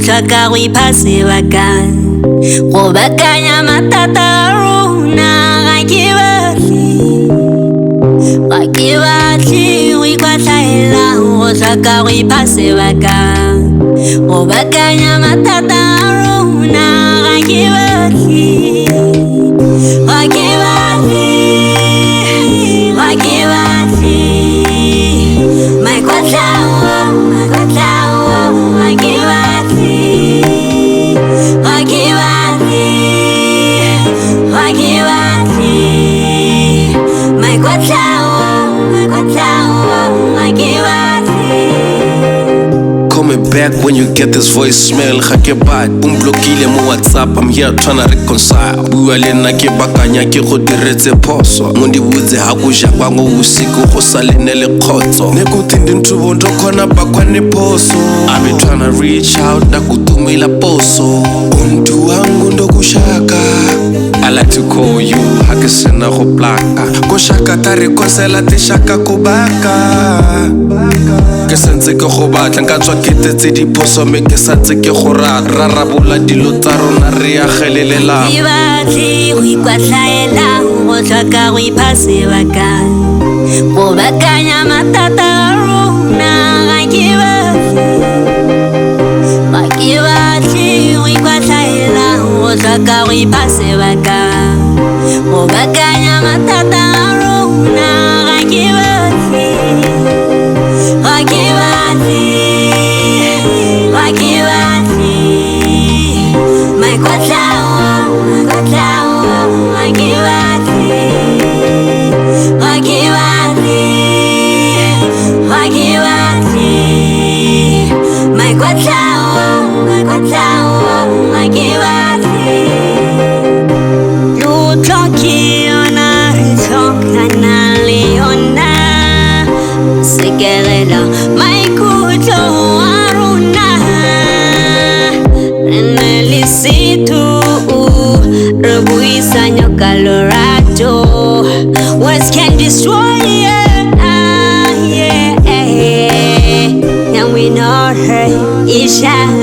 Tlhoka go ipase bakang go bakanya matata a rona ga ke batle go ikwatlhaela go tlhoka go ipase bakang go bakanya matata a rona ga ke batle back when you get this voicemail. Ga ke bad, blockile mo WhatsApp. I'm here trying to reconcile. Bua le nna ke bakanya ke go diretse phoso. Mo di botse ha go ja kwa go bosigo go sa lene le khotso. Ne go tindi nthubo ndo khona bakwa ne phoso. I've been trying to reach out na kutumela poso. Untu wangu ndo kushaka. I like to call you, ha ke sena go plaka. Go shaka ta reconcile te shaka go baka. Ke sentse ke go batla nka tswa ke tetse diphoso me ke santse ke go rarabola dilo tsa rona re ya gelelela. Ke batle go ikwatlhaela go tlhoka go ipase bakang go bakanya matata a rona ga ke batle go ikwatlhaela go tlhoka go ipase bakang go bakanya matata a rona ga ke batle Colorado, words can destroy you, yeah. And we know her, Isha.